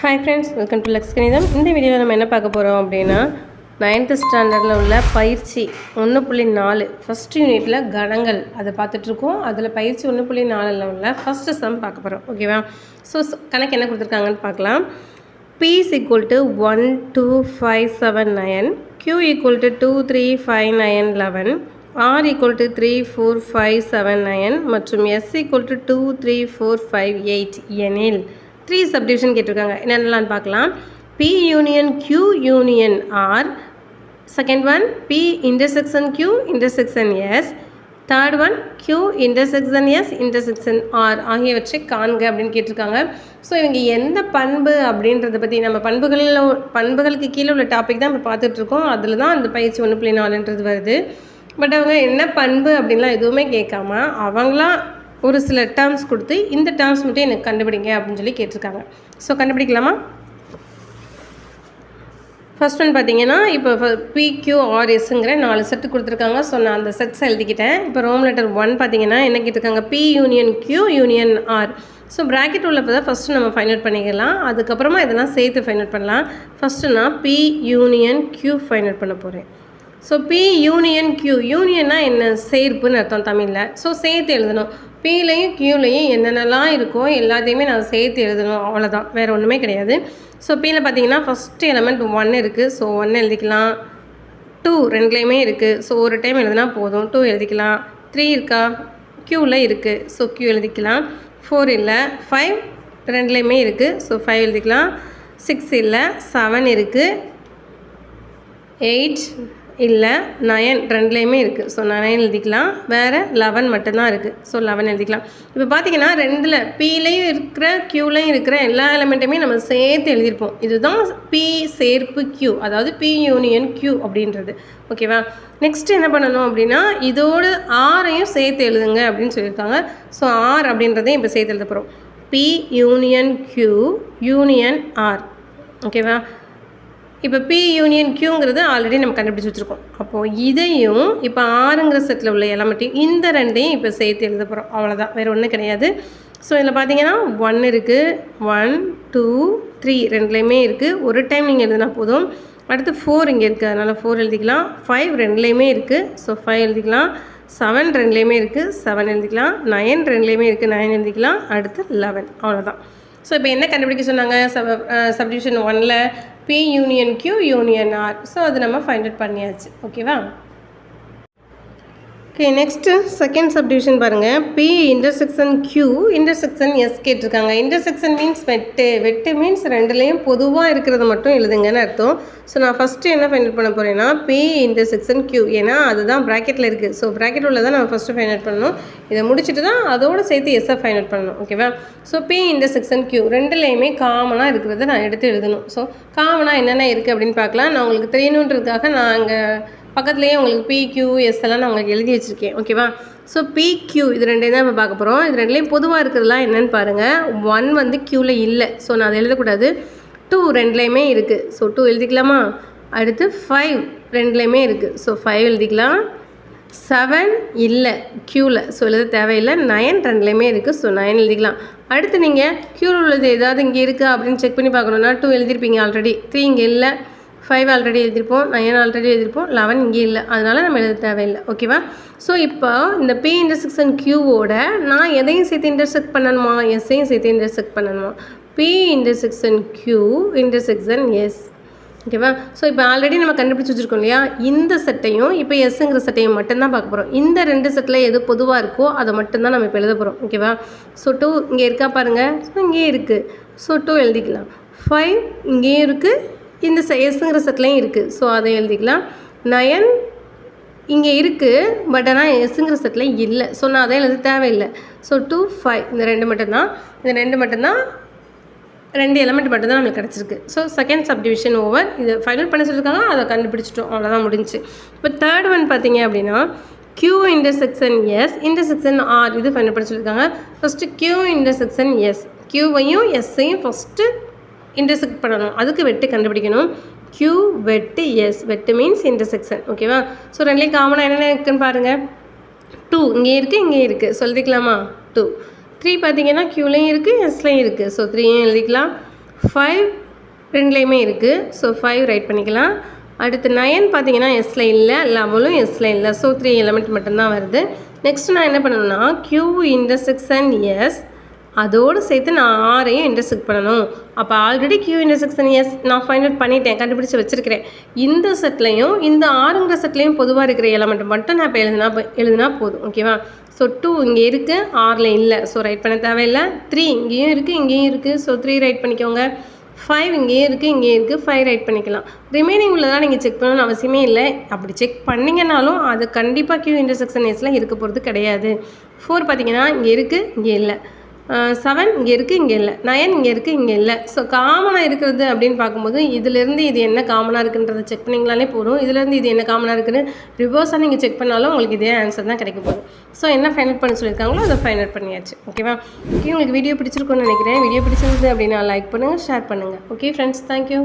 Hi friends, welcome to Lex Ganitham. இந்த வீடியோவில் நம்ம என்ன பார்க்க போகிறோம் அப்படின்னா 9th ஸ்டாண்டர்டில் உள்ள பயிற்சி 1.4 ஃபஸ்ட் யூனிட்டில் கணங்கள் அதை பார்த்துட்ருக்கோம். அதில் பயிற்சி 1.4ல் உள்ள ஃபஸ்ட்டு சம் பார்க்க போகிறோம். ஓகேவா? ஸோ கணக்கு என்ன கொடுத்துருக்காங்கன்னு பார்க்கலாம். P is equal to 1, 2, 5, 7, 9, Q equal to 2, 3, 5, 9, 11, R equal to 3, 4, 5, 7, 9 மற்றும் S equal to 2, 3, 4, 5, 8 எனில் 3 subdivision கேட்டிருக்காங்க. என்னென்னலாம் பார்க்கலாம். P union Q union R, second one P intersection Q intersection S, third one Q intersection S intersection R ஆகியவற்றை காண்க அப்படின்னு கேட்டிருக்காங்க. So இவங்க எந்த பண்பு அப்படின்றத பற்றி நம்ம பண்புகளுக்கு கீழே உள்ள டாபிக் தான் இப்போ பார்த்துட்ருக்கோம். அதில் தான் அந்த பயிற்சி 1.4ன்றது வருது. பட் அவங்க என்ன பண்பு அப்படின்லாம் எதுவுமே கேட்காம அவங்களாம் ஒரு சில டேர்ம்ஸ் கொடுத்து இந்த டேர்ம்ஸ் மட்டும் எனக்கு கண்டுபிடிங்க அப்படின்னு சொல்லி கேட்டிருக்காங்க. ஸோ கண்டுபிடிக்கலாமா? ஃபர்ஸ்ட் ஒன் பார்த்தீங்கன்னா இப்போ PQRSங்கிற 4 செட்டு கொடுத்துருக்காங்க. ஸோ நான் அந்த செட்ஸ் எழுதிக்கிட்டேன். இப்போ ரோம் லெட்டர் 1 பார்த்தீங்கன்னா என்ன கேட்டிருக்காங்க, P union Q union R. So bracket உள்ளப்போ தான் ஃபஸ்ட்டு நம்ம ஃபைண்ட் அவுட் பண்ணிக்கலாம். அதுக்கப்புறமா இதெல்லாம் சேர்த்து ஃபைண்ட் அவுட் பண்ணலாம். ஃபஸ்ட்டு நான் P union Q find out பண்ண போகிறேன். ஸோ P யூனியன் Q, யூனியன்னா என்ன, சேர்ப்புன்னு அர்த்தம் தமிழில். ஸோ சேர்த்து எழுதணும். Pலையும் Qலையும் என்னென்னலாம் இருக்கோ எல்லாத்தையுமே நான் சேர்த்து எழுதணும், அவ்வளோதான், வேறு ஒன்றுமே கிடையாது. ஸோ Pயில் பார்த்தீங்கன்னா ஃபஸ்ட்டு எலமெண்ட் 1 இருக்குது. ஸோ 1 எழுதிக்கலாம். 2 ரெண்டுலேயுமே இருக்குது. ஸோ ஒரு டைம் எழுதினா போதும், 2 எழுதிக்கலாம். 3 இருக்கா, Qவில் இருக்குது. ஸோ Q எழுதிக்கலாம். 4 இல்லை. 5 ரெண்டுலேயுமே இருக்குது. ஸோ 5 எழுதிக்கலாம். 6 இல்லை. 7 இருக்குது. 8 இல்லை. 9 ரெண்டுலேயுமே இருக்குது. ஸோ 9 எழுதிக்கலாம். வேறு 11 மட்டும்தான் இருக்குது. ஸோ 11 எழுதிக்கலாம். இப்போ பார்த்தீங்கன்னா ரெண்டில் Pலையும் இருக்கிற Qலையும் இருக்கிற எல்லா எலிமெண்ட்டையுமே நம்ம சேர்த்து எழுதியிருப்போம். இதுதான் P சேர்ப்பு Q, அதாவது P யூனியன் Q அப்படின்றது. ஓகேவா? நெக்ஸ்ட்டு என்ன பண்ணணும் அப்படின்னா இதோடு ஆரையும் சேர்த்து எழுதுங்க அப்படின்னு சொல்லியிருக்காங்க. ஸோ R அப்படின்றதையும் இப்போ சேர்த்து எழுத போகிறோம். P union Q union R. ஓகேவா? இப்போ P யூனியன் Qங்கிறது ஆல்ரெடி நம்ம கண்டுபிடிச்சி வச்சுருக்கோம். அப்போது இதையும் இப்போ ஆறுங்கிற செட்டில் உள்ள எலமெண்ட்டையும் இந்த ரெண்டையும் இப்போ சேர்த்து எழுத போகிறோம், அவ்வளோதான், வேறு ஒன்றும் கிடையாது. ஸோ இதில் பார்த்தீங்கன்னா 1 இருக்குது. 1, 2, 3 ரெண்டுலேயுமே இருக்குது. ஒரு டைம் நீங்கள் எழுதினா போதும். அடுத்து 4 இங்கே இருக்குது, அதனால் 4 எழுதிக்கலாம். 5 ரெண்டுலேயுமே இருக்குது. ஸோ 5 எழுதிக்கலாம். 7 ரெண்டுலேயுமே இருக்குது. 7 எழுதிக்கலாம். 9 ரெண்டுலேயுமே இருக்குது. 9 எழுதிக்கலாம். அடுத்து 11, அவ்வளோதான். ஸோ இப்போ என்ன கண்டுபிடிக்க சொன்னாங்க, சப்டிவிஷன் 1ல் P union Q union R. So அது நம்ம ஃபைண்ட் அவுட் பண்ணியாச்சு. ஓகேவா? ஓகே, நெக்ஸ்ட்டு செகண்ட் சப்டிவிஷன் பாருங்கள். P intersection Q intersection S கேட்டிருக்காங்க. இன்டர்செக்ஷன் மீன்ஸ் வெட்டு மீன்ஸ் ரெண்டுலேயும் பொதுவாக இருக்கிறது மட்டும் எழுதுங்கன்னு அர்த்தம். ஸோ நான் ஃபஸ்ட்டு என்ன ஃபைண்ட் அவுட் பண்ண போகிறேன்னா P இன்டர்செக்ஷன் Q, ஏன்னா அதுதான் ப்ராக்கெட்டில் இருக்குது. ஸோ ப்ராக்கெட் உள்ள தான் நம்ம ஃபஸ்ட்டு ஃபைண்ட் அவுட் பண்ணணும். இதை முடிச்சுட்டு தான் அதோடு சேர்த்து எஸ்ஸை ஃபைண்ட் அவுட் பண்ணணும். ஓகேவா? ஸோ P இன்டர்செக்ஷன் Q ரெண்டுலேயுமே காமனாக இருக்கிறத நான் எடுத்து எழுதணும். ஸோ காமனாக என்னென்ன இருக்குது அப்படின்னு பார்க்கலாம். நான் உங்களுக்கு தெரியணுன்றதுக்காக நான் அங்கே பக்கத்துலேயே உங்களுக்கு PQ S எல்லாம் நான் உங்களுக்கு எழுதி வச்சுருக்கேன். ஓகேவா? ஸோ PQ இது ரெண்டையும் தான் இப்போ பார்க்க போகிறோம். இது ரெண்டுலேயும் பொதுவாக இருக்கிறதுலாம் என்னென்னு பாருங்கள். 1 வந்து Qவில் இல்லை. ஸோ நான் அதை எழுதக்கூடாது. 2 ரெண்டுலேயுமே இருக்குது. ஸோ 2 எழுதிக்கலாமா? அடுத்து 5 ரெண்டுலேயுமே இருக்குது. ஸோ 5 எழுதிக்கலாம். 7 இல்லை Qவில், ஸோ எழுத தேவையில்லை. 9 ரெண்டுலேயுமே இருக்குது. ஸோ 9 எழுதிக்கலாம். அடுத்து நீங்கள் Qவில் உள்ளது ஏதாவது இங்கே இருக்கா அப்படின்னு செக் பண்ணி பார்க்கணுன்னா 2 எழுதிருப்பீங்க ஆல்ரெடி. 3 இங்கே இல்லை. 5 ஆல்ரெடி எழுதியிருப்போம். 9 ஆல்ரெடி எழுதியிருப்போம். 11 இங்கே இல்லை, அதனால் நம்ம எழுத தேவையில்லை. ஓகேவா? ஸோ இப்போ இந்த P இன்டர்செக்ஷன் Qவோட நான் எதையும் சேர்த்து இன்டர்செக்ட் பண்ணணுமா, எஸ்ஸையும் சேர்த்து இன்டர்செக்ட் பண்ணணுமா? P intersection Q intersection S. ஓகேவா? ஸோ இப்போ ஆல்ரெடி நம்ம கண்டுபிடிச்சி வச்சுருக்கோம் இல்லையா, இந்த செட்டையும் இப்போ எஸ்ஸுங்கிற செட்டையும் மட்டும்தான் பார்க்க போகிறோம். இந்த 2 செட்டில் எது பொதுவாக இருக்கோ அதை மட்டும்தான் நம்ம இப்போ எழுத போகிறோம். ஓகேவா? ஸோ 2 இங்கே இருக்கா பாருங்கள். ஸோ இங்கேயே இருக்குது. ஸோ 2 எழுதிக்கலாம். 5 இங்கேயும் இருக்குது. இந்த எஸ்ஸுங்கிற செட்லையும் இருக்குது. ஸோ அதை எழுதிக்கலாம். 9 இங்கே இருக்குது. பட் ஆனால் எஸ்ஸுங்கிற செட்டில் இல்லை. ஸோ நான் அதை எழுத தேவையில்லை. ஸோ 2, 5 இந்த 2 மட்டும்தான். இந்த 2 எலமெண்ட் மட்டும்தான் நம்மளுக்கு கிடச்சிருக்கு. So second subdivision over. இதை ஃபைனல் பண்ண சொல்லியிருக்காங்க, அதை கண்டுபிடிச்சிட்டோம், அவ்வளோதான், முடிஞ்சு. இப்போ தேர்ட் ஒன் பார்த்தீங்க அப்படின்னா Q intersection S intersection R. இது ஃபைனல் பண்ண சொல்லியிருக்காங்க. ஃபஸ்ட்டு Q இன்டர்செக்ஷன் S, Qவையும் Sஸையும் ஃபஸ்ட்டு இன்டர்செக்ட் பண்ணணும். அதுக்கு வெட்டு கண்டுபிடிக்கணும். Q வெட்டு S, வெட்டு மீன்ஸ் இன்டர்செக்ஷன். ஓகேவா? ஸோ ரெண்டுலேயும் காமனாக என்னென்ன இருக்குதுன்னு பாருங்கள். 2 இங்கே இருக்குது, இங்கே இருக்குது. ஸோ எழுதிக்கலாமா? 2. 3 பார்த்தீங்கன்னா Qலையும் இருக்குது, Sலையும் இருக்குது. ஸோ 3யும் எழுதிக்கலாம். 5 ரெண்டுலேயுமே இருக்குது. ஸோ 5 ரைட் பண்ணிக்கலாம். அடுத்து 9 பார்த்தீங்கன்னா எஸ்ல இல்லை, 11ம் எஸ்ல இல்லை. ஸோ 3 எலிமெண்ட் மட்டும்தான் வருது. நெக்ஸ்ட் நான் என்ன பண்ணணும்னா Q இன்டர்செக்ஷன் S அதோடு சேர்த்து நான் ஆரையும் இன்டர்செக்ட் பண்ணணும். அப்போ ஆல்ரெடி Q இன்டர்செக்ஷன் S நான் ஃபைண்ட் அவுட் பண்ணிட்டேன், கண்டுபிடிச்சி வச்சுருக்கிறேன். இந்த செட்லையும் இந்த ஆறுங்கிற செட்லையும் பொதுவாக இருக்கிற எலமெண்ட் மட்டும் நான் இப்போ எழுதுனா போதும். ஓகேவா? ஸோ 2 இங்கே இருக்குது, ஆறில் இல்லை. ஸோ ரைட் பண்ண தேவையில்லை. 3 இங்கேயும் இருக்குது, இங்கேயும் இருக்குது. ஸோ 3 ரைட் பண்ணிக்கோங்க. 5 இங்கேயும் இருக்குது, இங்கேயும் இருக்குது. 5 ரைட் பண்ணிக்கலாம். ரிமைனிங் உள்ளதான் நீங்கள் செக் பண்ணணும்னு அவசியமே இல்லை. அப்படி செக் பண்ணிங்கனாலும் அது கண்டிப்பாக Q இன்டர்செக்ஷன் Sல இருக்க போகிறது கிடையாது. 4 பார்த்தீங்கன்னா இங்கே இருக்குது, இங்கே இல்லை. 7 இங்கே இருக்குது, இங்கே இல்லை. 9 இங்கே இருக்குது, இங்கே இல்லை. ஸோ காமனாக இருக்கிறது அப்படின்னு பார்க்கும்போது இதிலேருந்து இது என்ன காமனாக இருக்குன்றதை செக் பண்ணிங்களாலே போதும். இதிலேருந்து இது என்ன காமனாக இருக்குன்னு ரிவர்ஸாக நீங்கள் செக் பண்ணாலும் உங்களுக்கு இதே ஆன்சர் தான் கிடைக்க போகுது. ஸோ என்ன ஃபைண்ட் அவுட் பண்ண சொல்லியிருக்காங்களோ அதை ஃபைண்ட் அவுட் பண்ணியாச்சு. ஓகேவா? ஓகே, உங்களுக்கு வீடியோ பிடிச்சிருக்குன்னு நினைக்கிறேன். வீடியோ பிடிச்சிருந்தது அப்படின்னா லைக் பண்ணுங்கள், ஷேர் பண்ணுங்கள். Okay friends, thank you.